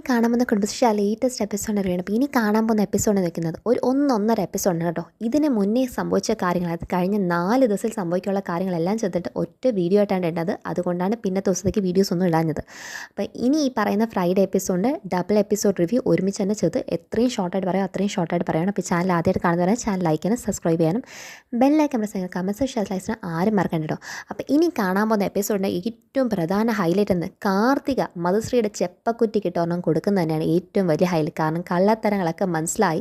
കാണാൻ പോകുന്ന Kudumbashree latest episode അറിയണം. അപ്പോൾ ഇനി കാണാൻ പോകുന്ന എപ്പിസോഡ് നിൽക്കുന്നത് ഒരു ഒന്നൊന്നര എപ്പിസോഡാണ് കേട്ടോ. ഇതിന് മുന്നേ സംഭവിച്ച കാര്യങ്ങൾ, അത് കഴിഞ്ഞ 4 ദിവസത്തിൽ സംഭവിക്കാനുള്ള കാര്യങ്ങളെല്ലാം ചെയ്തിട്ട് ഒറ്റ വീഡിയോ ആയിട്ടാണ് ഇടുന്നത്. അതുകൊണ്ടാണ് പിന്നത്തെ ദിവസത്തേക്ക് വീഡിയോസ് ഒന്നും ഇടാഞ്ഞത്. അപ്പോൾ ഇനി ഈ പറയുന്ന ഫ്രൈഡേ എപ്പിസോഡിൻ്റെ ഡബിൾ എപ്പിസോഡ് റിവ്യൂ ഒരുമിച്ച് തന്നെ ചെയ്ത് എത്രയും ഷോർട്ടായിട്ട് പറയാം അത്രയും ഷോർട്ടായിട്ട് പറയണം. അപ്പോൾ ചാനൽ ആദ്യമായിട്ട് കാണുന്നവരെ ചാനൽ ലൈക്ക് ചെയ്യാനും സബ്സ്ക്രൈബ് ചെയ്യാനും ബെല്ലൈക്കൻ പ്രസ് ചെയ്യാനും കമൻസ് ഷെയർ ലൈക്സിന് ആരും മറക്കണ്ട കേട്ടോ. അപ്പോൾ ഇനി കാണാൻ പോകുന്ന എപ്പിസോഡിൻ്റെ ഏറ്റവും പ്രധാന ഹൈലൈറ്റ് എന്ന് കാർത്തിക മധുശ്രീയുടെ ചെപ്പക്കുറ്റി കിട്ടോണം കൊടുക്കുന്നത് തന്നെയാണ് ഏറ്റവും വലിയ ഹൈലൈറ്റ്. കാരണം കള്ളത്തരങ്ങളൊക്കെ മനസ്സിലായി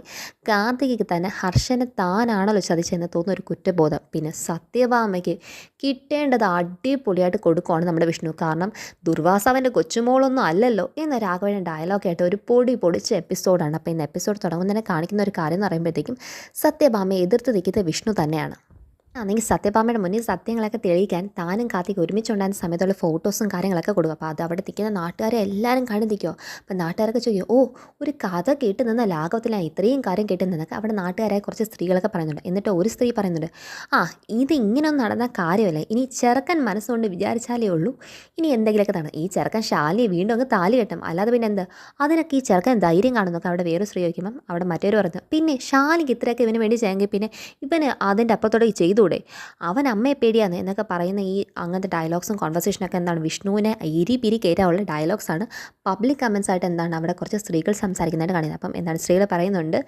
കാർത്തികയ്ക്ക് തന്നെ ഹർഷനെ താനാണല്ലോ ചതിച്ചെന്ന് തോന്നുന്ന ഒരു കുറ്റബോധം. പിന്നെ സത്യഭാമയ്ക്ക് കിട്ടേണ്ടത് അടിപൊളിയായിട്ട് കൊടുക്കുകയാണ് നമ്മുടെ വിഷ്ണു. കാരണം ദുർവാസാവിൻ്റെ കൊച്ചുമോളൊന്നും അല്ലല്ലോ എന്ന രാഘവൻ്റെ ഡയലോഗായിട്ട് ഒരു പൊടിച്ച എപ്പിസോഡാണ്. അപ്പോൾ ഇന്ന് എപ്പിസോഡ് തുടങ്ങുന്നതിനെ കാണിക്കുന്ന ഒരു കാര്യം എന്ന് പറയുമ്പോഴത്തേക്കും സത്യഭാമയെ എതിർത്ത് നിൽക്കുന്നത് വിഷ്ണു തന്നെയാണ്. ആണെങ്കിൽ സത്യഭാമയുടെ മുന്നിൽ സത്യങ്ങളൊക്കെ തെളിയിക്കാൻ താനും കാർത്തിക് ഒരുമിച്ചുണ്ടായിരുന്ന സമയത്തുള്ള ഫോട്ടോസും കാര്യങ്ങളൊക്കെ കൊടുക്കും. അപ്പോൾ അത് അവിടെ നിൽക്കുന്ന നാട്ടുകാരെ എല്ലാവരും കണ്ടു നിൽക്കുമോ. അപ്പോൾ നാട്ടുകാരൊക്കെ ചോദിക്കും, ഓ ഒരു കഥ കേട്ട് നിന്ന ലാഘവത്തിലാണ് ഇത്രയും കാര്യം കേട്ട് നിന്നൊക്കെ അവിടെ നാട്ടുകാരായ കുറച്ച് സ്ത്രീകളൊക്കെ പറയുന്നുണ്ട്. എന്നിട്ട് ഒരു സ്ത്രീ പറയുന്നുണ്ട്, ഇത് ഇങ്ങനെയൊന്നും നടന്ന കാര്യമല്ല, ഇനി ചെറുക്കൻ മനസ്സുകൊണ്ട് വിചാരിച്ചാലേ ഉള്ളൂ ഇനി എന്തെങ്കിലുമൊക്കെ നടക്കും. ഈ ചെറുക്കൻ ശാലിയെ വീണ്ടും അങ്ങ് താലി കെട്ടും, അല്ലാതെ പിന്നെ എന്ത് അതിനൊക്കെ ഈ ചെറുക്കൻ ധൈര്യം കാണുന്നൊക്കെ അവിടെ വേറെ സ്ത്രീ ചോദിക്കുമ്പം അവിടെ മറ്റൊരു പറഞ്ഞു, പിന്നെ ശാലിക്ക് ഇത്രയൊക്കെ ഇവന് വേണ്ടി ചെയ്യാമെങ്കിൽ പിന്നെ ഇവന് അതിൻ്റെ അപ്പുറത്തോടെ ചെയ്തു അവൻ അമ്മയെ പേടിയാന്ന് എന്നൊക്കെ പറയുന്ന ഈ അങ്ങനത്തെ ഡയലോഗ്സും കോൺവെർസേഷനൊക്കെ എന്താണ് വിഷ്ണുവിനെ പിരി കയറ്റാനുള്ള ഡയലോഗ്സാണ്. പബ്ലിക് കമൻസ് ആയിട്ട് എന്താണ് അവിടെ കുറച്ച് സ്ത്രീകൾ സംസാരിക്കുന്നതായിട്ട് കാണുന്നത്. അപ്പം എന്താണ് സ്ത്രീകൾ പറയുന്നുണ്ട്,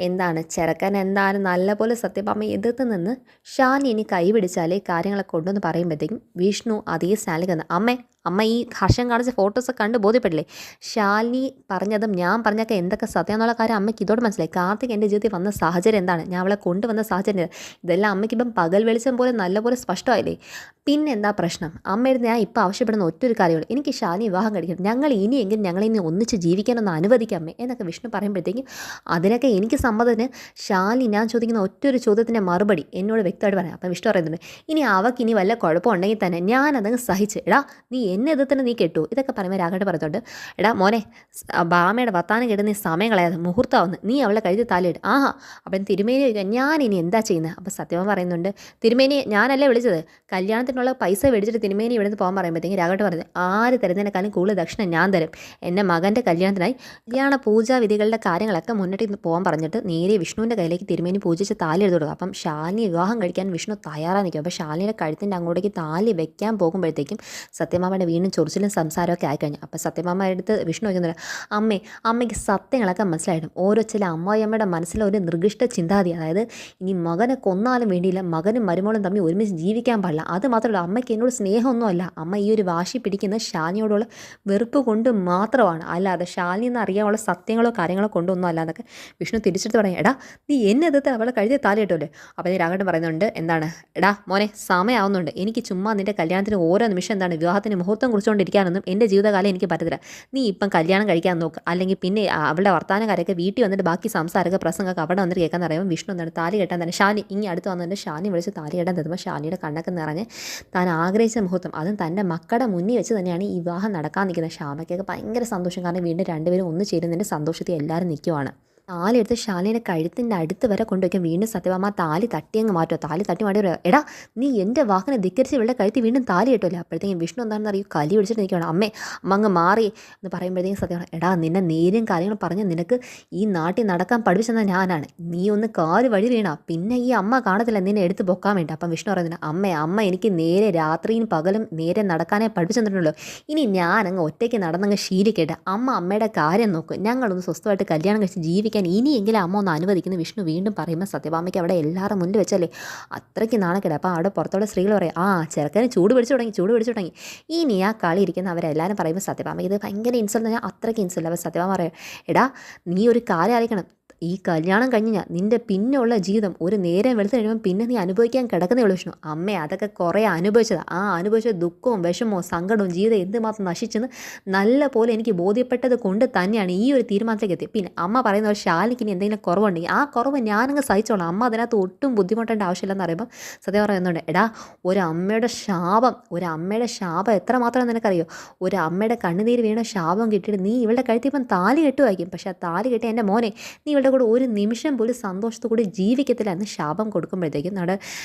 എന്താണ് ചെറുക്കൻ എന്താണ് നല്ലപോലെ സത്യഭാമ എതിർത്ത് നിന്ന് ഷാനി ഇനി കൈപിടിച്ചാലേ കാര്യങ്ങളൊക്കെ കൊണ്ടുവന്ന് പറയുമ്പോഴത്തേക്കും വിഷ്ണു അതേ സ്റ്റാലിൽ വന്ന് അമ്മ ഈ ഹർഷൻ കാണിച്ച ഫോട്ടോസൊക്കെ കണ്ട് ബോധ്യപ്പെടില്ലേ, ശാലിനി പറഞ്ഞതും ഞാൻ പറഞ്ഞൊക്കെ എന്തൊക്കെ സത്യം എന്നുള്ള കാര്യം അമ്മയ്ക്ക് ഇതോടെ മനസ്സിലായി. കാർത്തിക് എൻ്റെ ജീവിതത്തിൽ വന്ന സാഹചര്യം എന്താണ്, ഞാൻ അവളെ കൊണ്ടുവന്ന സാഹചര്യം ഇതെല്ലാം അമ്മയ്ക്കിപ്പം പകൽ വെളിച്ചം പോലെ നല്ലപോലെ സ്പഷ്ടമായില്ലേ. പിന്നെ എന്താ പ്രശ്നം, അമ്മയുടെ ഞാൻ ഇപ്പോൾ ആവശ്യപ്പെടുന്ന ഒറ്റൊരു കാര്യമുള്ളൂ, എനിക്ക് ശാലിനി വിവാഹം കഴിക്കണം, ഞങ്ങൾ ഇനിയെങ്കിലും ഞങ്ങളിനി ഒന്നിച്ച് ജീവിക്കാനൊന്ന് അനുവദിക്കാമേ എന്നൊക്കെ വിഷ്ണു പറയുമ്പോഴത്തേക്കും അതിനൊക്കെ എനിക്ക് സമ്മതത്തിന് ശാലിനി ഞാൻ ചോദിക്കുന്ന ഒറ്റൊരു ചോദ്യത്തിൻ്റെ മറുപടി എന്നോട് വ്യക്തമായിട്ട് പറയാം. അപ്പം വിഷ്ണു പറയുന്നുണ്ട്, ഇനി അവൾക്ക് ഇനി വല്ല കുഴപ്പമുണ്ടെങ്കിൽ തന്നെ ഞാനതങ്ങ് സഹിച്ച്, നീ എന്നെ എതിർത്തന്നെ നീ കേട്ടു ഇതൊക്കെ പറയുമ്പോൾ രാഘവട്ട് പറയുന്നുണ്ട്, മോനെ ഭാമയുടെ വർത്താനം കേട്ട് നീ സമയം കളയാതെ മുഹൂർത്തമാവുന്നു, നീ അവളെ കഴുതി താലിയിട്ട് അപ്പം തിരുമേനി ചോദിക്കാം ഞാൻ ഇനി എന്താ ചെയ്യുന്നത്. അപ്പം സത്യഭാമ പറയുന്നുണ്ട്, തിരുമേനി ഞാനല്ലേ വിളിച്ചത്, കല്യാണത്തിനുള്ള പൈസ മേടിച്ചിട്ട് തിരുമേനി ഇവിടെ നിന്ന് പോകാൻ പറയുമ്പോഴത്തേക്കും രാഘവട്ട് പറയുന്നത്, ആര് തരുന്നതിനേക്കാളും കൂടുതൽ ദക്ഷിണ ഞാൻ തരും, എൻ്റെ മകൻ്റെ കല്യാണത്തിനായി കല്യാണ പൂജാവിധികളുടെ കാര്യങ്ങളൊക്കെ മുന്നിട്ട് പോകാൻ പറഞ്ഞിട്ട് നേരെ വിഷ്ണുവിൻ്റെ കയ്യിലേക്ക് തിരുമേനി പൂജിച്ച് താലി എടുത്തു കൊടുക്കും. അപ്പം ശാലിനി വിവാഹം കഴിക്കാൻ വിഷ്ണു തയ്യാറായി നിൽക്കും. അപ്പോൾ ശാലിനിയുടെ കഴുത്തിൻ്റെ അങ്ങോട്ടേക്ക് താലി വെക്കാൻ പോകുമ്പോഴത്തേക്കും സത്യഭാമയുടെ വീണ്ടും ചൊറിച്ചിലും സംസാരമൊക്കെ ആയിക്കഴിഞ്ഞു. അപ്പോൾ സത്യഭാമ എടുത്ത് വിഷ്ണു വയ്ക്കുന്നില്ല, അമ്മയ്ക്ക് സത്യങ്ങളൊക്കെ മനസ്സിലായിട്ടും ഓരോ ചില അമ്മായിയമ്മയുടെ മനസ്സിലെ ഒരു നിർദ്ദിഷ്ട ചിന്താഗതി, അതായത് ഇനി മകനെ കൊന്നാലും വേണ്ടിയില്ല മകനും മരുമോളും തമ്മിൽ ഒരുമിച്ച് ജീവിക്കാൻ പാടില്ല. അത് മാത്രമല്ല അമ്മയ്ക്ക് എന്നോട് സ്നേഹമൊന്നുമല്ല, അമ്മ ഈ ഒരു വാശി പിടിക്കുന്ന ശാലിനിയോടുള്ള വെറുപ്പ് കൊണ്ട് മാത്രമാണ്, അല്ലാതെ ശാലിനി എന്ന് അറിയാനുള്ള സത്യങ്ങളോ കാര്യങ്ങളോ കൊണ്ടൊന്നും അല്ല എന്നൊക്കെ വിഷ്ണു തിരിച്ചെടുത്ത് പറയാം. നീ എന്നെ എതിർത്ത് അവളെ കഴുതി താലി കിട്ടുമല്ലേ. അപ്പോൾ ഈ രാഘവൻ പറയുന്നുണ്ട്, എന്താണ് മോനെ സമയമാവുന്നുണ്ട്, എനിക്ക് ചുമ്മാ നിൻ്റെ കല്യാണത്തിന് ഓരോ നിമിഷം എന്താണ് വിവാഹത്തിന് മുഹൂർത്തം കുറിച്ചുകൊണ്ടിരിക്കാനൊന്നും എൻ്റെ ജീവിതകാലം എനിക്ക് പറ്റത്തില്ല. നീ ഇപ്പം കല്യാണം കഴിക്കാൻ നോക്ക്, അല്ലെങ്കിൽ പിന്നെ അവളുടെ വർത്താനക്കാരൊക്കെ വീട്ടിൽ വന്നിട്ട് ബാക്കി സംസാരമൊക്കെ പ്രസംഗമൊക്കെ അവിടെ വന്നിട്ട് കേൾക്കാൻ പറയുമ്പോൾ വിഷ്ണു എന്താണ് താലി കെട്ടാൻ തന്നെ ഷാനി ഇനി അടുത്ത് വന്നിട്ട് ഷാനി വിളിച്ച് താലി കെട്ടാൻ തരുമ്പോൾ ഷാനിയുടെ കണ്ണൊക്കെ നിറഞ്ഞ് താൻ ആഗ്രഹിച്ച മുഹൂർത്തം അതും തൻ്റെ മക്കളുടെ മുന്നിൽ വെച്ച് തന്നെയാണ് ഈ വിവാഹം നടക്കാൻ നിൽക്കുന്നത്. ഷാമയ്ക്കൊക്കെ ഭയങ്കര സന്തോഷം, കാരണം വീണ്ടും രണ്ടുപേരും ഒന്ന് ചേരുന്നതിൻ്റെ സന്തോഷത്തിൽ എല്ലാവരും നിൽക്കുവാണ്. താലി എടുത്ത് ശാലിനിയുടെ കഴുത്തിൻ്റെ അടുത്ത് വരെ കൊണ്ടുവയ്ക്കും. വീണ്ടും സത്യഭാമ താലി തട്ടി അങ്ങ് മാറ്റുമോ, താലി തട്ടി മാറ്റി നീ എൻ്റെ വാക്കിനെ ധിക്കരിച്ച് ഇവളുടെ കഴുത്തി വീണ്ടും താലി കിട്ടുമല്ലോ. അപ്പോഴത്തേക്കും വിഷ്ണു എന്താണെന്ന് അറിയും, കലി പിടിച്ചിട്ട് നിൽക്കുകയാണ്. അമ്മ അങ്ങ് മാറി എന്ന് പറയുമ്പോഴത്തേക്കും സത്യമാണ്, നിന്നെ നേരും കാര്യങ്ങളും പറഞ്ഞ് നിനക്ക് ഈ നാട്ടിൽ നടക്കാൻ പഠിപ്പിച്ചെന്ന ഞാനാണ്, നീ ഒന്ന് കാല് വഴി വീണ പിന്നെ ഈ അമ്മ കാണത്തില്ല നിന്നെ എടുത്ത് പൊക്കാൻ വേണ്ടി. അപ്പം വിഷ്ണു പറയുന്നത്, അമ്മ എനിക്ക് നേരെ രാത്രിയും പകലും നേരെ നടക്കാനേ പഠിപ്പിച്ചു തന്നിട്ടുള്ളൂ, ഇനി ഞാനങ്ങ് ഒറ്റയ്ക്ക് നടന്നങ്ങ് ശീലിക്കട്ടെ, അമ്മയുടെ കാര്യം നോക്കും, ഞങ്ങളൊന്ന് സ്വസ്ഥമായിട്ട് കല്യാണം കഴിച്ച് ജീവിക്കാൻ ഇനിയെങ്കിലും അമ്മ ഒന്ന് അനുവദിക്കുന്നു വിഷ്ണു വീണ്ടും പറയുമ്പോൾ സത്യഭാമയ്ക്ക് അവിടെ എല്ലാവരും മുന്നിൽ വെച്ചല്ലേ അത്രയ്ക്ക് നാണക്കേട്. അപ്പോൾ അവിടെ പുറത്തോടെ സ്ത്രീകൾ പറയും, ചെറുക്കന് ചൂട് പിടിച്ചു തുടങ്ങി ഇനി ആ കളി ഇരിക്കുന്ന അവരെല്ലാവരും പറയുമ്പോൾ സത്യഭാമയ്ക്ക് ഇത് ഭയങ്കര ഇൻസൾട്ട്, ഞാൻ അത്രയ്ക്ക് ഇൻസൾട്ട്. അപ്പോൾ സത്യഭാമ പറയും, നീ ഒരു കാര്യം അറിയിക്കണം, ഈ കല്യാണം കഴിഞ്ഞാൽ നിൻ്റെ പിന്നെയുള്ള ജീവിതം ഒരു നേരം വെളുത്ത് കഴിയുമ്പോൾ പിന്നെ നീ അനുഭവിക്കാൻ കിടക്കുന്നേ ഉള്ളൂ വിഷ്ണു. അതൊക്കെ കുറേ അനുഭവിച്ചതാണ്, അനുഭവിച്ച ദുഃഖവും വിഷമവും സങ്കടവും ജീവിതം എന്തുമാത്രം നശിച്ചെന്ന് നല്ല പോലെ എനിക്ക് ബോധ്യപ്പെട്ടത് കൊണ്ട് തന്നെയാണ് ഈ ഒരു തീരുമാനത്തിലേക്ക് എത്തി. പിന്നെ അമ്മ പറയുന്ന ഒരു ശാലിക്ക് ഇനി എന്തെങ്കിലും കുറവുണ്ടെങ്കിൽ ആ കുറവ് ഞാനങ്ങ് സഹിച്ചോളാം, അമ്മ അതിനകത്ത് ഒട്ടും ബുദ്ധിമുട്ടേണ്ട ആവശ്യമില്ലെന്ന് പറയുമ്പോൾ സത്യം പറയുന്നുണ്ട്, ഒരു അമ്മയുടെ ശാപം എത്രമാത്രം നിനക്കറിയോ, ഒരു അമ്മയുടെ കണ്ണുനീര് വീണ ശാപം കിട്ടിയിട്ട് നീ ഇവളുടെ കഴുത്തിൽ ഇപ്പം താലി കെട്ടുമായിരിക്കും, പക്ഷേ ആ താലി കെട്ടി എൻ്റെ മോനെ നീ ഇവളുടെ കൂടെ ഒരു നിമിഷം പോലും സന്തോഷത്തോടെ ജീവിക്കത്തില്ല എന്ന് ശാപം കൊടുക്കുമ്പോഴത്തേക്കും നമ്മുടെ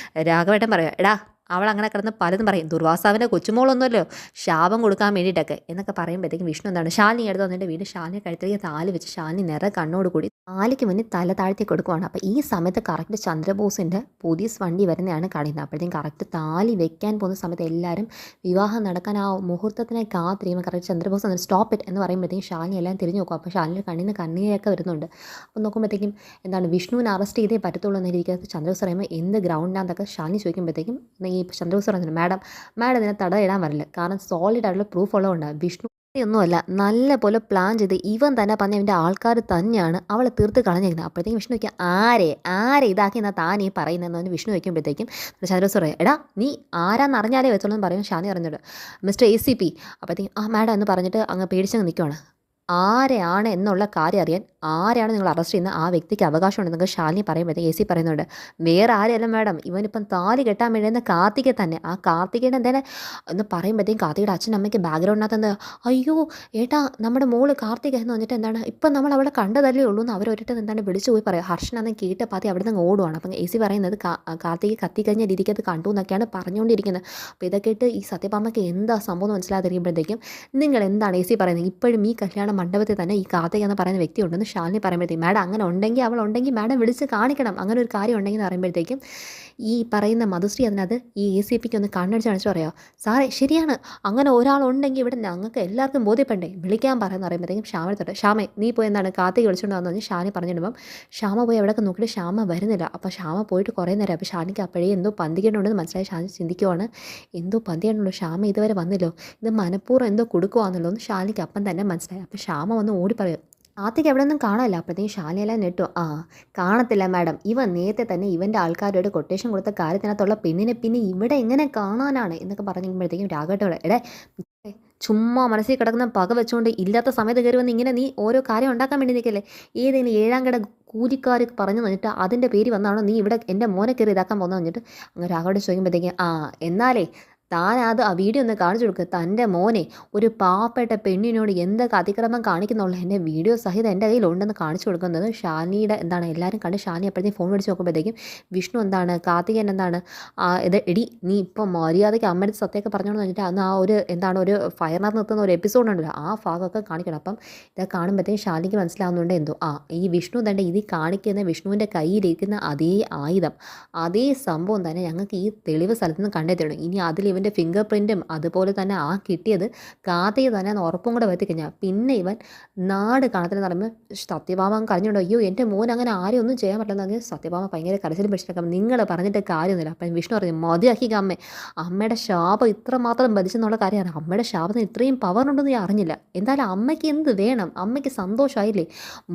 രാഘവേട്ടൻ പറയാം, അവൾ അങ്ങനെ കിടന്ന് പലതും പറയും, ദുർവാസാവിൻ്റെ കൊച്ചുമോളൊന്നുമല്ലോ, ശാപം കൊടുക്കാൻ വേണ്ടിയിട്ടൊക്കെ എന്നൊക്കെ പറയുമ്പോഴത്തേക്കും വിഷ്ണു എന്താണ് ശാലിനി എടുത്ത് വന്നിട്ട് വീണ്ടും ശാലിനി കഴുത്തിലേക്ക് താലി വെച്ച് ശാലിനി നിറ കണ്ണോട് കൂടി താലിക്ക് മുന്നിൽ തല താഴ്ത്തി കൊടുക്കുവാണ്. അപ്പോൾ ഈ സമയത്ത് കറക്റ്റ് ചന്ദ്രബോസിൻ്റെ പോലീസ് വണ്ടി വരുന്നതാണ് കാണിക്കുന്നത്. അപ്പോഴത്തേക്കും കറക്റ്റ് താലി വെക്കാൻ പോകുന്ന സമയത്ത് എല്ലാവരും വിവാഹം നടക്കാൻ ആ മുഹൂർത്തത്തിനെ കാത്തിരിക്കുമ്പോൾ കറക്റ്റ് ചന്ദ്രബോസ് എന്ന് സ്റ്റോപ്പ് ഇറ്റ് എന്ന് പറയുമ്പോഴത്തേക്കും ശാലിനി എല്ലാം തിരിഞ്ഞു നോക്കും. അപ്പോൾ ശാലിനി കണ്ണിന് കണ്ണീരൊക്കെ വരുന്നുണ്ട്. അപ്പോൾ നോക്കുമ്പോഴത്തേക്കും എന്താണ് വിഷ്ണുവിനെ അറസ്റ്റ് ചെയ്തേ പറ്റത്തുള്ളൂ എന്ന രീതിക്ക് ചന്ദ്രബോസ് പറയുമ്പോൾ എന്ത് ഗ്രൗണ്ടിനാന്നൊക്കെ ശാലിനി ചോദിക്കുമ്പോഴത്തേക്കും ഈ ചന്ദ്രബോസ് പറയുന്നത് മാഡം ഇതിനെ തടയിടാൻ വരില്ല, കാരണം സോളിഡ് ആയിട്ടുള്ള പ്രൂഫ് ഉള്ളതുകൊണ്ടാണ്. വിഷ്ണു ഒന്നുമല്ല, നല്ല പോലെ പ്ലാൻ ചെയ്ത് ഇവൻ തന്നെ പറഞ്ഞ ഇവൻ്റെ ആൾക്കാർ തന്നെയാണ് അവളെ തീർത്ത് കളഞ്ഞിരിക്കുന്നത്. അപ്പോഴത്തേക്കും വിഷ്ണു വയ്ക്കുക ആരെ ഇതാക്കി എന്നാൽ താൻ ഈ പറയുന്നതെന്ന് വിഷ്ണു വയ്ക്കുമ്പോഴത്തേക്കും ചന്ദ്രബോസ് പറയും, എടാ നീ ആരാന്ന് അറിഞ്ഞാലേ വെച്ചോളൂ എന്ന് പറയും. ഷാനി പറഞ്ഞിട്ട് മിസ്റ്റർ ACP. അപ്പോഴത്തേക്കും മാഡം എന്ന് പറഞ്ഞിട്ട് അങ്ങ് പേടിച്ചങ്ങ് നിൽക്കുവാണ്. ആരെയാണ് എന്നുള്ള കാര്യം അറിയാൻ ആരെയാണ് നിങ്ങൾ അറസ്റ്റ് ചെയ്യുന്നത് ആ വ്യക്തിക്ക് അവകാശമുണ്ടെന്നൊക്കെ ശാലിനി പറയുമ്പോഴത്തേക്ക് AC പറയുന്നുണ്ട്, വേറെ ആരെയല്ല മാഡം, ഇവനിപ്പം താലി കെട്ടാൻ വേണ്ടിയെന്ന കാർത്തിക തന്നെ. ആ കാർത്തികയുടെ എന്താണ് എന്ന് പറയുമ്പോഴത്തേക്കും കാർത്തികയുടെ അച്ഛനും അമ്മയ്ക്ക് ബാക്ക്ഗ്രൗണ്ടിനകത്ത് എന്താ, അയ്യോ ഏട്ടാ നമ്മുടെ മോള് കാർത്തിക എന്ന് പറഞ്ഞിട്ട് എന്താണ് ഇപ്പം നമ്മൾ അവളെ കണ്ടതല്ലേ ഉള്ളൂ എന്ന് അവരൊരിട്ട് എന്താണ് വിളിച്ചു പോയി പറയാം. ഹർഷനാന്ന് കേട്ട പാതി അവിടെ നിന്ന് ഓടുവാണ്. അപ്പം AC പറയുന്നത് കാർത്തിക കത്തിക്കഴിഞ്ഞ രീതിക്ക് അത് കണ്ടു എന്നൊക്കെയാണ് പറഞ്ഞുകൊണ്ടിരിക്കുന്നത്. അപ്പോൾ ഇതൊക്കെ ഇട്ട് ഈ സത്യഭാമയ്ക്ക് എന്താ സംഭവം എന്ന് മനസ്സിലാതിരിക്കുമ്പോഴത്തേക്കും നിങ്ങൾ എന്താണ് AC പറയുന്നത്, ഇപ്പോഴും ഈ കല്യാണ മണ്ഡപത്തിൽ തന്നെ ഈ കാർത്തിക എന്ന് പറയുന്ന വ്യക്തി ഉണ്ടെന്ന് ശാലിനി പറയുമ്പോഴത്തേക്കും, മാഡം അങ്ങനെ ഉണ്ടെങ്കിൽ അവൾ ഉണ്ടെങ്കിൽ മാഡം വിളിച്ച് കാണിക്കണം, അങ്ങനെ ഒരു കാര്യം ഉണ്ടെങ്കിൽ എന്ന് പറയുമ്പോഴത്തേക്കും ഈ പറയുന്ന മധുശ്രീ അതിനകത്ത് ഈ ACPക്ക് ഒന്ന് കണ്ണടിച്ച് കാണിച്ചു പറയാമോ, സാറേ ശരിയാണ്, അങ്ങനെ ഒരാളുണ്ടെങ്കിൽ ഇവിടെ ഞങ്ങൾക്ക് എല്ലാവർക്കും ബോധ്യപ്പെടേ, വിളിക്കാൻ പറയുമെന്ന് പറയുമ്പോഴത്തേക്കും ശ്യാമ തൊട്ട് ശ്യാമേ നീ പോയി എന്താണ് കാർത്തിക വിളിച്ചുകൊണ്ട് വന്നു പറഞ്ഞ് ഷാനി പറഞ്ഞിടുമ്പം ശ്യാമ പോയി എവിടെയൊക്കെ നോക്കിയിട്ട് ശ്യാമ വരുന്നില്ല. അപ്പോൾ ശ്യാമ പോയിട്ട് കുറേ നേരം, അപ്പോൾ ഷാനിക്ക് അപ്പോഴേ എന്തോ പന്തികേണ്ടുണ്ടെന്ന് മനസ്സിലായി. ഷാനി ചിന്തിക്കുവാണ്, എന്തോ പന്തികേണ്ടുണ്ടോ, ശ്യാമ ഇതുവരെ വന്നില്ലോ, ഇത് മനഃപൂർവ്വം എന്തോ കൊടുക്കുവാന്നല്ലോ എന്ന് ഷാനിക്ക് അപ്പം തന്നെ മനസ്സിലായി. അപ്പോൾ ശ്യാമ വന്ന് ഓടി പറയും, ആദ്യക്ക് എവിടെ ഒന്നും കാണാനില്ല. അപ്പോഴത്തേക്കും ശാലിനിയെല്ലാം നെട്ടു, കാണത്തില്ല മാഡം, ഇവൻ നേരത്തെ തന്നെ ഇവൻ്റെ ആൾക്കാരോട് കൊട്ടേഷൻ കൊടുത്ത കാര്യത്തിനകത്തുള്ള പെണ്ണിനെ പിന്നെ ഇവിടെ എങ്ങനെ കാണാനാണ് എന്നൊക്കെ പറഞ്ഞുമ്പോഴത്തേക്കും രാഘവട്ടോടെ, എടേ ചുമ്മാ മനസ്സിൽ കിടക്കുന്ന പക വെച്ചുകൊണ്ട് ഇല്ലാത്ത സമയത്ത് കയറി വന്ന് ഇങ്ങനെ നീ ഓരോ കാര്യം ഉണ്ടാക്കാൻ വേണ്ടി നിൽക്കല്ലേ, ഏതെങ്കിലും 7ാം കിട കൂലിക്കാർ പറഞ്ഞു തന്നിട്ട് അതിൻ്റെ പേര് വന്നാണോ നീ ഇവിടെ എൻ്റെ മോനെ കയറി ഇതാക്കാൻ പോകുന്നത് പറഞ്ഞിട്ട് അങ്ങ് രാഘവോട് ചോദിക്കുമ്പോഴത്തേക്കും എന്നാലേ താൻ അത് ആ വീഡിയോ ഒന്ന് കാണിച്ചു കൊടുക്കുക, തൻ്റെ മോനെ ഒരു പാവപ്പെട്ട പെണ്ണിനോട് എന്തൊക്കെ അതിക്രമം കാണിക്കുന്നുള്ള എൻ്റെ വീഡിയോ സഹിതം എൻ്റെ കയ്യിലുണ്ടെന്ന് കാണിച്ചു കൊടുക്കുന്നത്. ഷാനിയുടെ എന്താണ് എല്ലാവരും കണ്ട് ഷാനി അപ്പോഴത്തേക്കും ഫോൺ വിളിച്ച് നോക്കുമ്പോഴത്തേക്കും വിഷ്ണു എന്താണ് കാർത്തികൻ എന്താണ് ഇത് എടി നീ ഇപ്പം മര്യാദയ്ക്ക് അമ്മയുടെ സത്യമൊക്കെ പറഞ്ഞോന്ന് പറഞ്ഞിട്ട് അന്ന് ആ ഒരു എന്താണ് ഒരു ഫയറിനകത്ത് നിർത്തുന്ന ഒരു എപ്പിസോഡ് ഉണ്ടല്ലോ ആ ഭാഗമൊക്കെ കാണിക്കണം. അപ്പം ഇതൊക്കെ കാണുമ്പോഴത്തേക്കും ഷാനിക്ക് മനസ്സിലാവുന്നുണ്ട് എന്തോ ഈ വിഷ്ണു തന്നെ ഇത് കാണിക്കുന്ന വിഷ്ണുവിൻ്റെ കയ്യിലിരിക്കുന്ന അതേ ആയുധം അതേ സംഭവം തന്നെ ഞങ്ങൾക്ക് ഈ തെളിവ് സ്ഥലത്ത് നിന്ന് കണ്ടെത്തിയിട്ടുണ്ട്. ഇനി അതിൽ ഇവൻ്റെ ഫിംഗർ പ്രിൻറ്റും അതുപോലെ തന്നെ ആ കിട്ടിയത് കാർത്തിക തന്നെ ഉറപ്പും കൂടെ വരുത്തിക്കഴിഞ്ഞാൽ പിന്നെ ഇവൻ നാട് കാണത്തില്ലെന്ന് പറയുമ്പോൾ സത്യഭാമ കരഞ്ഞുണ്ടോ, അയ്യോ എൻ്റെ മോൻ അങ്ങനെ ആരും ഒന്നും ചെയ്യാൻ പറ്റില്ലെന്ന് പറഞ്ഞാൽ സത്യഭാമ ഭയങ്കര കരച്ചിലും പിടിച്ചിട്ടൊക്കെ നിങ്ങൾ പറഞ്ഞിട്ട് കാര്യമൊന്നുമില്ല. അപ്പം വിഷ്ണു പറഞ്ഞു മതിയാക്കിക്ക അമ്മയുടെ ശാപം ഇത്രമാത്രം ഭരിച്ചെന്നുള്ള കാര്യമാണ്, അമ്മയുടെ ശാപത്തിന് ഇത്രയും പവറുണ്ടെന്ന് ഞാൻ അറിഞ്ഞില്ല. എന്തായാലും അമ്മയ്ക്ക് എന്ത് വേണം, അമ്മയ്ക്ക് സന്തോഷമായില്ലേ,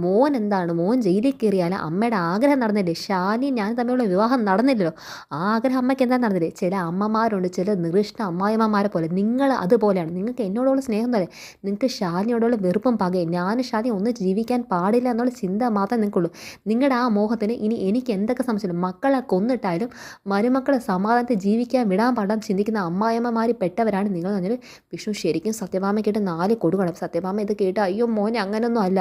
മോൻ എന്താണ് മോൻ ജയിലിൽ കയറിയാലും അമ്മയുടെ ആഗ്രഹം നടന്നില്ലേ, ഷാനി ഞാൻ തമ്മിലുള്ള വിവാഹം നടന്നില്ലല്ലോ, ആ ആഗ്രഹം അമ്മയ്ക്ക് എന്താ നടന്നില്ലേ. ചില അമ്മമാരുണ്ട് ചില നികൃഷ്ട അമ്മായിമ്മമാരെ പോലെ നിങ്ങൾ അതുപോലെയാണ്, നിങ്ങൾക്ക് എന്നോടുള്ള സ്നേഹം തന്നെ, നിങ്ങൾക്ക് ഷാനിയോടുള്ള വെറുപ്പും പകയും ഞാൻ ഷാനി ഒന്ന് ജീവിക്കാൻ പാടില്ല എന്നുള്ള ചിന്ത മാത്രമേ നിങ്ങൾക്കുള്ളൂ. നിങ്ങളുടെ ആ മോഹത്തിന് ഇനി എനിക്ക് എന്തൊക്കെ സംശയം, മക്കളെ കൊന്നിട്ടായാലും മരുമക്കളെ സമാധാനത്തിൽ ജീവിക്കാൻ വിടാൻ പാടാൻ ചിന്തിക്കുന്ന അമ്മായിമ്മമാർ പെട്ടവരാണ് നിങ്ങൾ പറഞ്ഞാൽ വിഷ്ണു ശരിക്കും സത്യഭാമയ്ക്കിട്ട് 4 കൊടുക്കണം. സത്യഭാമ ഇത് കേട്ട് അയ്യോ മോനെ അങ്ങനെയൊന്നും അല്ല,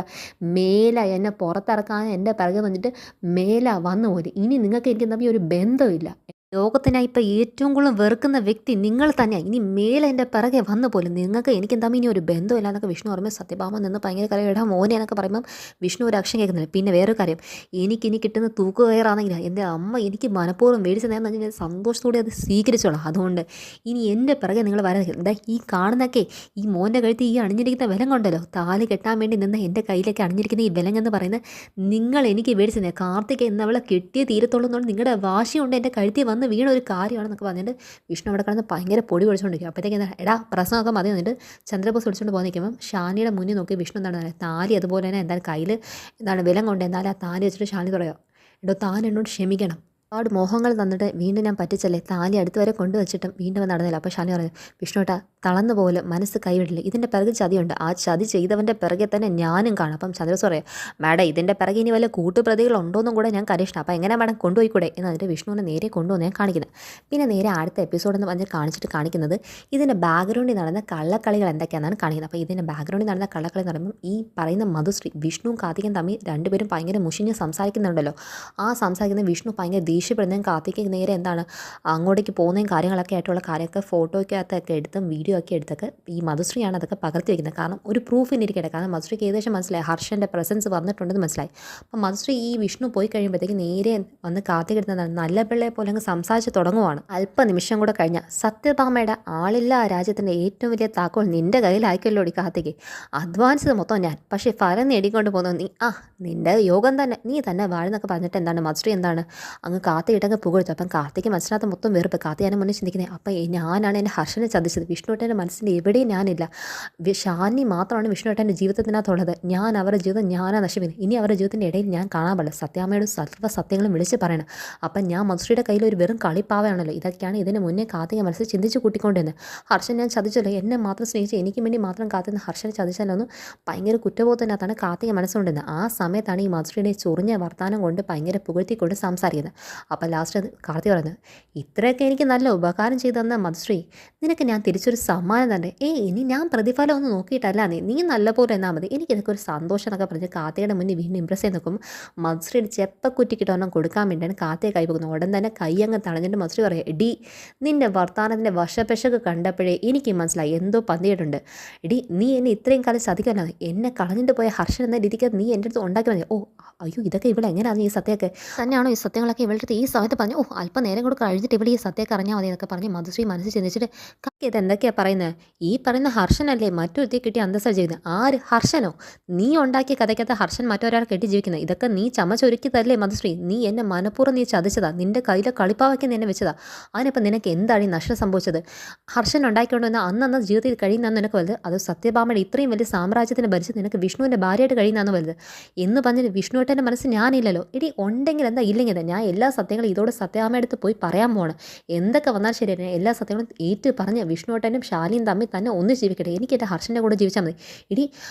മേല എന്നെ പുറത്തിറക്കാൻ എൻ്റെ പിറകെ വന്നിട്ട് മേല വന്നു പോലും, ഇനി നിങ്ങൾക്ക് എനിക്ക് തമ്മിൽ ഒരു ബന്ധമില്ല, ലോകത്തിനായി ഇപ്പോൾ ഏറ്റവും കൂടുതൽ വെറുക്കുന്ന വ്യക്തി നിങ്ങൾ തന്നെയാണ്, ഇനി മേലെ എൻ്റെ പിറകെ വന്നു പോലും നിങ്ങൾക്ക് എനിക്കും തമ്മിൽ ഇനി ഒരു ബന്ധമില്ല എന്നൊക്കെ വിഷ്ണു പറയുമ്പോൾ സത്യഭാമ നിന്ന് ഭയങ്കര കാര്യം ഇടാൻ മോനെ എന്നൊക്കെ പറയുമ്പം വിഷ്ണു ഒരു അക്ഷരം കേൾക്കുന്നില്ല. പിന്നെ വേറൊരു കാര്യം, എനിക്കിനി കിട്ടുന്ന തൂക്കുകയറാണെങ്കിൽ എൻ്റെ അമ്മ എനിക്ക് മനഃപൂർവ്വം മേടിച്ച് നേരം ഞാൻ സന്തോഷത്തോടെ അത് സ്വീകരിച്ചോളാം. അതുകൊണ്ട് ഇനി എൻ്റെ പിറകെ നിങ്ങൾ വരാതെ എന്താ ഈ കാണുന്നൊക്കെ ഈ മോൻ്റെ കഴുത്ത് ഈ അണിഞ്ഞിരിക്കുന്ന വിലം കൊണ്ടല്ലോ, താലി കെട്ടാൻ വേണ്ടി നിന്ന് എൻ്റെ കയ്യിലേക്ക് അണിഞ്ഞിരിക്കുന്ന ഈ വിലം എന്ന് പറയുന്നത് നിങ്ങൾ എനിക്ക് മേടിച്ചത് കാർത്തിക എന്നവളെ കെട്ടിയേ തീരത്തുള്ളൂ എന്നുള്ള നിങ്ങളുടെ വാശിയുണ്ട് എൻ്റെ കഴുത്തിൽ വന്ന് വീണ ഒരു കാര്യമാണെന്നൊക്കെ പറഞ്ഞിട്ട് വിഷ്ണു അവിടെ കിടന്ന് ഭയങ്കര പൊടി പൊടിച്ചുകൊണ്ടിരിക്കും. അപ്പോഴത്തേക്ക് എന്താ എടാ പ്രസംഗമൊക്കെ മതി വന്നിട്ട് ചന്ദ്രബോസ് വിളിച്ചുകൊണ്ട് പോകാൻ നിൽക്കുമ്പം ഷാനിയുടെ മുന്നിൽ നോക്കി വിഷ്ണു എന്താണ് താലി അതുപോലെ തന്നെ എന്തായാലും കയ്യിൽ എന്താണ് വിലം കൊണ്ട് എന്നാലും ആ താലി വെച്ചിട്ട് ഷാനി പറയുക, എടോ താൻ എന്നോട് ക്ഷമിക്കണം, ഒരുപാട് മോഹങ്ങൾ തന്നിട്ട് വീണ്ടും ഞാൻ പറ്റിച്ചല്ലേ, താലി അടുത്ത് വരെ കൊണ്ടുവച്ചിട്ടും വീണ്ടും നടന്നില്ല. അപ്പോൾ ഷാനി പറഞ്ഞു വിഷ്ണു ഏട്ടാ തളർന്നു പോലെ മനസ്സ് കൈവിടില്ല. ഇതിൻ്റെ പിറകെ ചതിയുണ്ട്. ആ ചതി ചെയ്തവൻ്റെ പിറകെ തന്നെ ഞാനും കാണും. അപ്പം ചന്ദ്രബോസ് പറയാം, മാഡം ഇതിൻ്റെ പിറകെ ഇനി വല്ല കൂട്ടുപ്രതികളുണ്ടോയെന്നും കൂടെ ഞാൻ അന്വേഷിക്കണം. അപ്പോൾ എങ്ങനെ മാഡം കൊണ്ടുപോയിക്കൂടെ എന്ന് അതിൻ്റെ വിഷ്ണുവിനെ നേരെ കൊണ്ടുവന്ന് ഞാൻ കാണിക്കുന്നത്. പിന്നെ നേരെ അടുത്ത എപ്പിസോഡെന്ന് പറഞ്ഞ് കാണിക്കുന്നത് ഇതിൻ്റെ ബാക്ക്ഗ്രൗണ്ടിൽ നടന്ന കള്ളക്കളികൾ എന്തൊക്കെയാണെന്നാണ് കാണിക്കുന്നത്. അപ്പോൾ ഇതിൻ്റെ ബാക്ക്ഗ്രൗണ്ടിൽ നടന്ന കള്ളക്കളി എന്ന് പറയുമ്പോൾ ഈ പറയുന്ന മധുശ്രീ വിഷ്ണുവും കാർത്തികയും തമ്മിൽ രണ്ടുപേരും ഭയങ്കര മുഷിഞ്ഞ് സംസാരിക്കുന്നുണ്ടല്ലോ. ആ സംസാരിക്കുന്ന വിഷ്ണു ഭയങ്കര ദേഷ്യപ്പെടുന്നതും കാർത്തികയ്ക്ക് നേരെ എന്താണ് അങ്ങോട്ടേക്ക് പോകുന്നതും കാര്യങ്ങളൊക്കെ ആയിട്ടുള്ള കാര്യമൊക്കെ ഫോട്ടോയ്ക്കകത്തൊക്കെ എടുത്തും വീഡിയോ ഒക്കെ എടുത്തൊക്കെ ഈ മധുശ്രീയാണ് അതൊക്കെ പകർത്തി വയ്ക്കുന്നത്. കാരണം ഒരു പ്രൂഫിന് ഇരിക്കട്ടെ. കാരണം മധുശ്രീക്ക് ഏകദേശം മനസ്സിലായി ഹർഷൻ്റെ പ്രസൻസ് വന്നിട്ടുണ്ടെന്ന് മനസ്സിലായി. അപ്പം മധുശ്രീ ഈ വിഷ്ണു പോയി കഴിയുമ്പോഴത്തേക്ക് നേരെ വന്ന് കാർത്തിക എടുത്തതാണ് നല്ല പിള്ളയെ പോലെ അങ്ങ് സംസാരിച്ച് തുടങ്ങുവാണ്. അല്പനിമിഷം കൂടെ കഴിഞ്ഞാൽ സത്യഭാമയുടെ ആളില്ല രാജ്യത്തിൻ്റെ ഏറ്റവും വലിയ താക്കോൽ നിൻ്റെ കയ്യിലായിക്കല്ലോ കാർത്തിക്. അഡ്വാൻസ് മൊത്തം ഞാൻ, പക്ഷേ ഫലം നേടിക്കൊണ്ട് പോകുന്നത് നീ. നിൻ്റെ യോഗം തന്നെ, നീ തന്നെ വാഴുന്നൊക്കെ പറഞ്ഞിട്ട് എന്താണ് മധുശ്രീ എന്താണ് അങ്ങ് കാർത്തികിട്ടങ്ങ് പുകഴ്ത്തു. അപ്പം കാർത്തിക് മനസ്സിനകത്ത് മൊത്തം വെറുപ്പ്. കാർത്തിക് ഞാൻ മുന്നേ ചിന്തിക്കുന്നത് അപ്പം ഞാനാണ് എൻ്റെ ഹർഷനെ ചതിച്ചത്. വിഷ്ണുവേട്ടൻ്റെ മനസ്സിൻ്റെ എവിടെയും ഞാനില്ല. ഷാനി മാത്രമാണ് വിഷ്ണുവേട്ടൻ്റെ ജീവിതത്തിനകത്തുള്ളത്. ഞാൻ അവരുടെ ജീവിതം ഞാനാണ് നശിപ്പിക്കുന്നത്. ഇനി അവരുടെ ജീവിതത്തിൻ്റെ ഇടയിൽ ഞാൻ കാണാൻ പാടില്ല. സത്യാമ്മയോട് സർവ്വ സത്യങ്ങളും വിളിച്ച് പറയണം. അപ്പം ഞാൻ മധുശ്രീയുടെ കയ്യിൽ ഒരു വെറും കളിപ്പാവയാണല്ലോ. ഇതൊക്കെയാണ് ഇതിന് മുന്നേ കാർത്തിക മനസ്സിൽ ചിന്തിച്ച് കൂട്ടിക്കൊണ്ടിരുന്നത്. ഹർഷൻ ഞാൻ ചതിച്ചല്ലോ, എന്നെ മാത്രം സ്നേഹിച്ച് എനിക്ക് വേണ്ടി മാത്രം കാത്തുനിന്ന് ഹർഷനെ ചതിച്ചാലൊന്നും ഭയങ്കര കുറ്റബോധത്തിനകത്താണ് കാർത്തിക മനസ്സുകൊണ്ടിരുന്നത്. ആ സമയത്താണ് ഈ മധുശ്രീയുടെ ചൊറിഞ്ഞ വർത്താനം കൊണ്ട് ഭയങ്കര പുകഴ്ത്തിക്കൊണ്ട് സംസാരിക്കുന്നത്. അപ്പോൾ ലാസ്റ്റ് കാർത്തിക പറയുന്നത്, ഇത്രയൊക്കെ എനിക്ക് നല്ല ഉപകാരം ചെയ്തു തന്ന മധുശ്രീ, നിനക്ക് ഞാൻ തിരിച്ചൊരു സമ്മാനം തന്നെ. ഇനി ഞാൻ പ്രതിഫലം ഒന്നും നോക്കിയിട്ടല്ല, നീ നല്ലപോലെ എന്നാൽ മതി. എനിക്കിതൊക്കെ ഒരു സന്തോഷം എന്നൊക്കെ പറഞ്ഞ് കാർത്തികയുടെ മുന്നിൽ വീണ്ടും ഇമ്പ്രസ് ചെയ്ത് നോക്കുമ്പോൾ മധുശ്രീയുടെ ചെപ്പക്കുറ്റിക്കിട്ടൊന്നും കൊടുക്കാൻ വേണ്ടിയാണ് കാർത്തിക കൈ പോകുന്നത്. ഉടൻ തന്നെ കൈ അങ്ങ് തടഞ്ഞിട്ട് മധുശ്രീ പറയുക, എടി നിൻ്റെ വർത്താനത്തിൻ്റെ വശപശക്ക് കണ്ടപ്പോഴേ എനിക്ക് മനസ്സിലായി എന്തോ പന്തിയിട്ടുണ്ട്. എടി നീ എന്നെ ഇത്രയും കാലം ചതിക്കല്ലാതെ എന്നെ കളഞ്ഞിട്ട് പോയ ഹർഷൻ എന്ന രീതിക്ക് നീ എൻ്റെ അടുത്ത് ഉണ്ടാക്കി മതി. അയ്യോ ഇതൊക്കെ ഇവിടെ എങ്ങനെയാണ് ഈ സത്യമൊക്കെ തന്നെയാണോ ഈ സത്യങ്ങളൊക്കെ ഇവളുടെ അടുത്ത് ഈ സമയത്ത് പറഞ്ഞു. അല്പം നേരം കൂടെ കഴിഞ്ഞിട്ട് ഇവിടെ ഈ സത്യമൊക്കെ അറിഞ്ഞാൽ മതി എന്നൊക്കെ പറഞ്ഞ് മധുശ്രീ മനസ്സിൽ ചിന്തിച്ചിട്ട് ഇത് എന്തൊക്കെയാണ് പറയുന്നത്? ഈ പറയുന്ന ഹർഷനല്ലേ മറ്റൊരുത്തി കിട്ടി അന്തസ്സ ചെയ്യുന്നത്? ആര് ഹർഷനോ? നീ ഉണ്ടാക്കിയ കഥയ്ക്കകത്ത് ഹർഷൻ മറ്റൊരാളെ കെട്ടി ജീവിക്കുന്നത്. ഇതൊക്കെ നീ ചമച്ചൊരുക്കിയതല്ലേ മധുശ്രീ? നീ എന്നെ മനഃപൂർവ്വം നീ ചതിച്ചതാ. നിൻ്റെ കയ്യിലെ കളിപ്പാവയ്ക്ക് നിന്നെ വെച്ചതാ. അതിനിപ്പോൾ നിനക്ക് എന്താണ് ഈ നഷ്ടം സംഭവിച്ചത്? ഹർഷൻ ഉണ്ടാക്കിക്കൊണ്ടുവന്ന അന്നന്ന് ജീവിതത്തിൽ കഴിയുന്നതെന്ന് നിനക്ക് വലുത്, അത് സത്യഭാമയുടെ ഇത്രയും വലിയ സാമ്രാജ്യത്തിന് ഭരിച്ച് നിനക്ക് വിഷ്ണുവിൻ്റെ ഭാര്യയായിട്ട് കഴിയുന്നതെന്ന് വലുത് എന്ന് പറഞ്ഞ് വിഷ്ണുവേട്ടൻ്റെ മനസ്സ് ഞാനില്ലല്ലോ. എടി ഉണ്ടെങ്കിൽ എന്താ ഇല്ലെങ്കിൽ ഞാൻ എല്ലാ സത്യങ്ങളും ഇതോടെ സത്യഭാമയുടെ അടുത്ത് പോയി പറയാൻ പോവാണ്. എന്തൊക്കെ വന്നാൽ ശരിയാണ് എല്ലാ സത്യങ്ങളും ഏറ്റു പറഞ്ഞ് വിഷ്ണുവേട്ടനും ശാലിയും തമ്മിൽ തന്നെ ഒന്ന് ജീവിക്കട്ടെ. എനിക്ക് എൻ്റെ ഹർഷൻ്റെ കൂടെ ജീവിച്ചാൽ മതി. ഇടി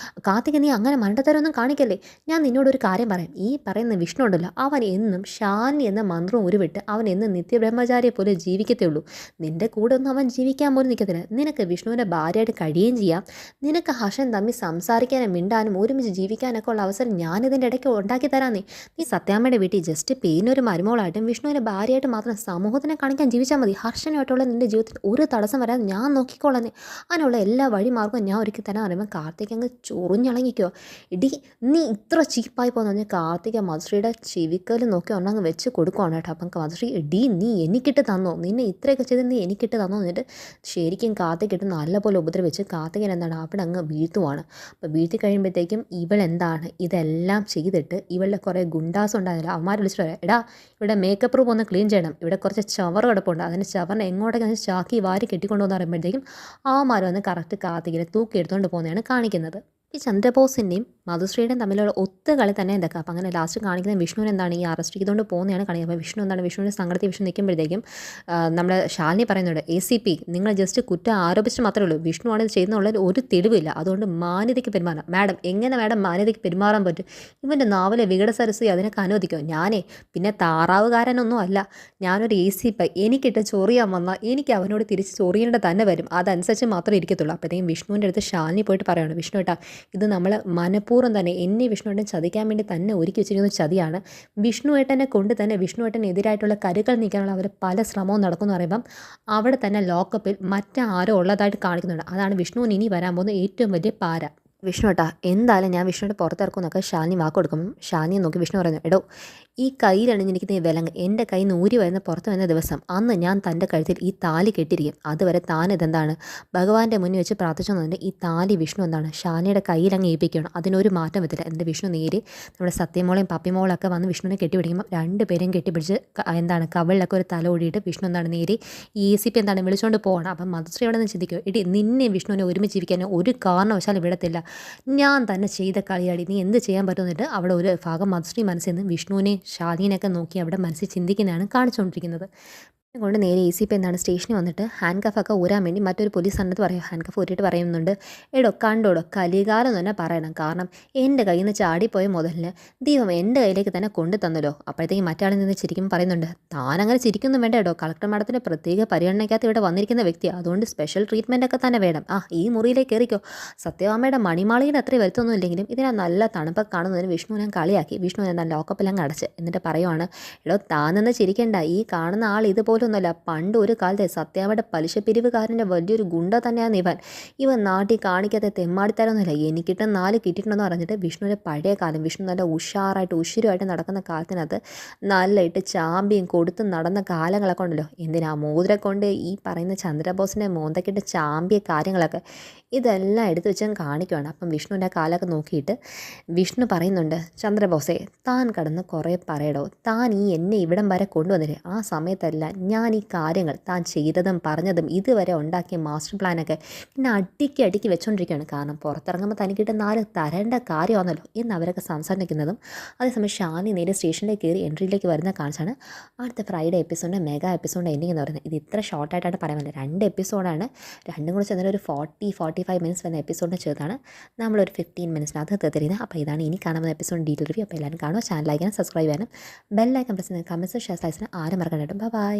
കാർത്തിക നീ അങ്ങനെ മണ്ടത്തരമൊന്നും കാണിക്കല്ലേ. ഞാൻ നിന്നോടൊരു കാര്യം പറയാം. ഈ പറയുന്ന വിഷ്ണു ഉണ്ടല്ലോ, അവൻ എന്നും ശാലിനി എന്ന മന്ത്രം ഉരുവിട്ട് അവൻ എന്നും നിത്യബ്രഹ്മചാരിയെ പോലെ ജീവിക്കത്തേ ഉള്ളൂ. നിൻ്റെ കൂടെ ഒന്നും അവൻ ജീവിക്കാൻ പോലും നിൽക്കത്തില്ല. നിനക്ക് വിഷ്ണുവിൻ്റെ ഭാര്യയായിട്ട് കഴിയുകയും ചെയ്യാം. നിനക്ക് ഹർഷൻ തമ്മിൽ സംസാരിക്കാനും മിണ്ടാനും ഒരുമിച്ച് ജീവിക്കാനൊക്കെ ഉള്ള അവസരം ഞാനിതിൻ്റെ ഇടയ്ക്ക് ഉണ്ടാക്കി തരാം. നീ സത്യാമ്മയുടെ വീട്ടിൽ ജസ്റ്റ് പേരിനൊരു മരുമോളായിട്ടും വിഷ്ണുവിൻ്റെ ഭാര്യയായിട്ട് മാത്രം സമൂഹത്തിനെ കാണിക്കാൻ ജീവിച്ചാൽ മതി. ഹർഷനുമായിട്ടുള്ള നിൻ്റെ ജീവിതത്തിൽ ഒരു തടസ്സം വരാതെ ഞാൻ നോക്കിക്കോളാം. അതിനുള്ള എല്ലാ വഴിമാർഗവും ഞാൻ ഒരുക്കി തരാൻ പറയുമ്പോൾ കാർത്തിക് അങ്ങ് ചൊറിഞ്ഞിളങ്ങിക്കോ. ഇടി നീ ഇത്ര ചീപ്പായി പോകുന്ന പറഞ്ഞാൽ കാർത്തിക മധുശ്രീയുടെ ചെവിക്കൽ നോക്കി ഒന്നങ്ങ് വെച്ച് കൊടുക്കുവാണ് കേട്ടോ. അപ്പം മധുശ്രീ ഇടി നീ എനിക്കിട്ട് തന്നോ, നിന്നെ ഇത്രയൊക്കെ ചെയ്ത് നീ എനിക്കിട്ട് തന്നോ എന്നിട്ട് ശരിക്കും കാർത്തികിട്ട് നല്ലപോലെ ഉപദ്രവിച്ച് കാർത്തികൻ എന്താണ് അവിടെ അങ്ങ് വീഴ്ത്തുവാണ്. അപ്പോൾ വീഴ്ത്തി കഴിയുമ്പോഴത്തേക്കും ഇവളെന്താണ് ഇതെല്ലാം ചെയ്തിട്ട് ഇവളുടെ കുറേ ഗുണ്ടാസ് ഉണ്ടാകില്ല അവന്മാർ വിളിച്ചിട്ട് പറയാം, എടാ ഇവിടെ മേക്കപ്പ് റൂം ഒന്ന് ക്ലീൻ ചെയ്യണം, ഇവിടെ കുറച്ച് ചവറ് കിടപ്പുണ്ട്, അതിന് ചവറിനെ എങ്ങോട്ടേക്ക് ചാക്കി വാരി കെട്ടിക്കൊണ്ടുവന്ന് പറയുമ്പോഴത്തേക്കും അവന്മാർ വന്ന് കറക്റ്റ് കാർത്തികിനെ തൂക്കിയെടുത്തുകൊണ്ട് പോകുന്നതാണ് കാണിക്കുന്നത്. ഈ ചന്ദ്രബോസിൻ്റെയും മധുശ്രീയുടെയും തമ്മിലുള്ള ഒത്തുകളി തന്നെ എന്തൊക്കെ. അപ്പം അങ്ങനെ ലാസ്റ്റ് കാണിക്കുന്ന വിഷ്ണുവിന് എന്താണ് ഈ അറസ്റ്റ് ചെയ്തുകൊണ്ട് പോകുന്നതാണ് കാണിക്കുന്നത്. അപ്പോൾ വിഷ്ണു എന്താണ് വിഷ്ണുവിൻ്റെ സങ്കടത്തിൽ വിഷ്ണു നിൽക്കുമ്പോഴത്തേക്കും നമ്മുടെ ശാലിനി പറയുന്നുണ്ട്, ACP നിങ്ങൾ ജസ്റ്റ് കുറ്റം ആരോപിച്ച് മാത്രമേ ഉള്ളൂ, വിഷ്ണുവാണ് ഇത് ചെയ്യുന്നുള്ള ഒരു തെളിവില്ല, അതുകൊണ്ട് മാന്യതയ്ക്ക് പെരുമാറാം. മാഡം എങ്ങനെ മാഡം മാന്യതയ്ക്ക് പെരുമാറാൻ പറ്റും? ഇവൻ്റെ നാവിലെ വികട സരസ്വതി അതിനൊക്കെ അനുവദിക്കുമോ? ഞാനേ പിന്നെ താറാവുകാരനൊന്നും അല്ല, ഞാനൊരു ACP. എനിക്കിട്ട് ചൊറിയാൻ വന്നാൽ എനിക്ക് അവനോട് തിരിച്ച് ചൊറിയേണ്ട തന്നെ വരും, അതനുസരിച്ച് മാത്രമേ ഇരിക്കത്തുള്ളൂ. അപ്പോഴത്തേക്കും വിഷ്ണുവിൻ്റെ അടുത്ത് ശാലിനി പോയിട്ട് പറയുകയാണ്, വിഷ്ണു ഏട്ടാ ഇത് നമ്മൾ മനഃപൂർവ്വം തന്നെ എന്നെ വിഷ്ണുവേട്ടനെ ചതിക്കാൻ വേണ്ടി തന്നെ ഒരുക്കി വെച്ചിരിക്കുന്ന ചതിയാണ്. വിഷ്ണുവേട്ടനെ കൊണ്ട് തന്നെ വിഷ്ണുവേട്ടനെതിരായിട്ടുള്ള കരുക്കൾ നീക്കാനുള്ള അവർ പല ശ്രമവും നടക്കുമെന്ന് പറയുമ്പം അവിടെ തന്നെ ലോക്കപ്പിൽ മറ്റാരോ ഉള്ളതായിട്ട് കാണിക്കുന്നുണ്ട്. അതാണ് വിഷ്ണുവിന് ഇനി വരാൻ പോകുന്ന ഏറ്റവും വലിയ പാര. വിഷ്ണു ഏട്ടാ എന്തായാലും ഞാൻ വിഷ്ണുവിൻ്റെ പുറത്തിറക്കുമെന്നൊക്കെ ശാലിനി വാക്ക് കൊടുക്കുമ്പം ശാലിനിയെ നോക്കി വിഷ്ണു പറയുന്നു, എടോ ഈ കയ്യിലണിഞ്ഞിരിക്കുന്ന ഈ വിലങ്ങ് എൻ്റെ കൈ നൂരി വരുന്ന പുറത്ത് വരുന്ന ദിവസം അന്ന് ഞാൻ തൻ്റെ കഴുത്തിൽ ഈ താലി കെട്ടിരിക്കും. അതുവരെ താൻ ഇതെന്താണ് ഭഗവാന്റെ മുന്നിൽ വെച്ച് പ്രാർത്ഥിച്ചെന്നുണ്ട് ഈ താലി വിഷ്ണു എന്താണ് ശാലിനിയുടെ കയ്യിലങ്ങ് ഏൽപ്പിക്കണം, അതിനൊരു മാറ്റം വരില്ല. എൻ്റെ വിഷ്ണു നേരെ നമ്മുടെ സത്യമോളെയും പപ്പിമോളൊക്കെ വന്ന് വിഷ്ണുവിനെ കെട്ടിപ്പിടിക്കുമ്പോൾ രണ്ടുപേരെയും കെട്ടിപ്പിടിച്ച് എന്താണ് കവിളിലൊക്കെ ഒരു തല ഓടിയിട്ട് വിഷ്ണു എന്താണ് നേരെ ഈ ACP എന്താണ് വിളിച്ചുകൊണ്ട് പോകണം. അപ്പം മധുശ്രീ അവിടെ നിന്ന് ചിന്തിക്കുക, ഇടി നിന്നെ വിഷ്ണുവിനെ ഒരുമിച്ച് ജീവിക്കാൻ ഒരു കാരണവശാലും വിടത്തില്ല, ഞാൻ തന്നെ ചെയ്ത കളിയാടി, നീ എന്ത് ചെയ്യാൻ പറ്റുമെന്നിട്ട് അവിടെ ഒരു ഭാഗം മധുശ്രീ മനസ്സിൽ നിന്ന് വിഷ്ണുവിനെ ശാലിനിയൊക്കെ നോക്കി അവിടെ മനസ്സിൽ ചിന്തിക്കുന്നതാണ് കാണിച്ചുകൊണ്ടിരിക്കുന്നത്. കൊണ്ട് നേരെ ACP എന്താണ് സ്റ്റേഷനിൽ വന്നിട്ട് ഹാൻഡ് കഫൊക്കെ ഊരാൻ വേണ്ടി മറ്റൊരു പോലീസ് അന്നത്ത് പറയും. ഹാൻഡ് കഫ് ഊരിയിട്ട് പറയുന്നുണ്ട്, എടോ കണ്ടോടോ കലികാലം എന്ന് തന്നെ പറയണം. കാരണം എൻ്റെ കയ്യിൽ നിന്ന് ചാടിപ്പോയ മുതലിന് ദൈവം എൻ്റെ കയ്യിലേക്ക് തന്നെ കൊണ്ടു തന്നല്ലോ. അപ്പോഴത്തേക്ക് മറ്റാളിൽ നിന്ന് ചിരിക്കും പറയുന്നുണ്ട്, താനങ്ങനെ ചിരിക്കൊന്നും വേണ്ട കേട്ടോ, കളക്ടർ മാഡത്തിൻ്റെ പ്രത്യേക പരിഗണനയ്ക്കകത്ത് ഇവിടെ വന്നിരിക്കുന്ന വ്യക്തിയാണ്, അതുകൊണ്ട് സ്പെഷ്യൽ ട്രീറ്റ്മെൻ്റ് ഒക്കെ തന്നെ വേണം. ഈ മുറിയിലേക്ക് കയറിക്കോ. സത്യഭാമയുടെ മണിമാളിയുടെ അത്രയും വരുത്തൊന്നും ഇല്ലെങ്കിലും ഇതിനെ നല്ല തണുപ്പൊക്കെ കാണുന്നതിന് വിഷ്ണുവിനെ കളിയാക്കി. വിഷ്ണു എന്താ ലോക്കപ്പിലങ്ങ് അടച്ച് എന്നിട്ട് പറയുവാണ്, എടോ താനെന്ന് ചിരിക്കേണ്ട, ഈ കാണുന്ന ആൾ ഇതുപോലൊന്നുമല്ല. പണ്ട് ഒരു കാലത്തെ സത്യാവയുടെ പലിശ പിരിവുകാരൻ്റെ വലിയൊരു ഗുണ്ട തന്നെയാണ് ഇവൻ നാട്ടിൽ കാണിക്കാത്ത തെമ്മാടിത്തരമൊന്നുമില്ല. എനിക്കിട്ട് 4 കിട്ടിയിട്ടുണ്ടെന്ന് പറഞ്ഞിട്ട് വിഷ്ണുവിൻ്റെ പഴയ കാലം, വിഷ്ണു നല്ല ഉഷാറായിട്ട് ഉശിരുമായിട്ട് നടക്കുന്ന കാലത്തിനകത്ത് നല്ലയിട്ട് ചാമ്പ്യം കൊടുത്ത് നടന്ന കാലങ്ങളൊക്കെ ഉണ്ടല്ലോ. എന്തിനാ മോതിരം കൊണ്ട് ഈ പറയുന്ന ചന്ദ്രബോസിൻ്റെ മോന്തക്കിട്ട് ചാമ്പിയ കാര്യങ്ങളൊക്കെ ഇതെല്ലാം എടുത്തു വെച്ചാൽ കാണിക്കുകയാണ്. അപ്പം വിഷ്ണുവിൻ്റെ കാലമൊക്കെ നോക്കിയിട്ട് വിഷ്ണു പറയുന്നുണ്ട്, ചന്ദ്രബോസേ താൻ കടന്ന് കുറേ പറയടോ, താൻ എന്നെ ഇവിടം വരെ കൊണ്ടുവന്നില്ലേ, ആ സമയത്തല്ല ഞാൻ ഈ കാര്യങ്ങൾ താൻ ചെയ്തതും പറഞ്ഞതും ഇതുവരെ ഉണ്ടാക്കിയ മാസ്റ്റർ പ്ലാനൊക്കെ പിന്നെ അടുക്കി വെച്ചുകൊണ്ടിരിക്കുകയാണ്. കാരണം പുറത്തിറങ്ങുമ്പോൾ തനിക്കിട്ട് 4 തരേണ്ട കാര്യമാണല്ലോ എന്ന് അവരൊക്കെ സംസാരിക്കുന്നതും. അതേസമയം ഷാനി നേരെ സ്റ്റേഷനിലേക്ക് കയറി എൻട്രിയിലേക്ക് വരുന്ന കാണിച്ചാണ് അടുത്ത ഫ്രൈഡേ എപ്പിസോഡിൻ്റെ മെഗാ എപ്പിസോഡിൻ്റെ എൻഡിങ് എന്ന് പറയുന്നത്. ഇത് ഇത്ര ഷോർട്ടായിട്ടാണ് പറയാൻ പറ്റില്ല, 2 എപ്പിസോഡാണ്. രണ്ടും കൂടെ ചെന്നാൽ ഒരു 45 മിനിറ്റ്സ് വരുന്ന എപ്പിസോഡിന് ചേർത്താണ് നമ്മളൊരു 15 മിനിറ്റ്സിനകത്ത് തീർത്തിരുന്നത്. അപ്പോൾ ഇതാണ് ഇനി കാണുന്ന എപ്പിസോഡ് ഡീറ്റെയിൽ റിവ്യൂ. അപ്പോൾ എല്ലാവരും കാണുക, ചാനൽ ലൈക്ക് ചെയ്യാനും സബ്സ്ക്രൈബ് ചെയ്യാനും ബെൽ ഐക്കൺ പ്രസ് ചെയ്യാനും കമൻസ് ഷെയർ സൈസിന് ആരും മറക്കണ്ട. ബൈ.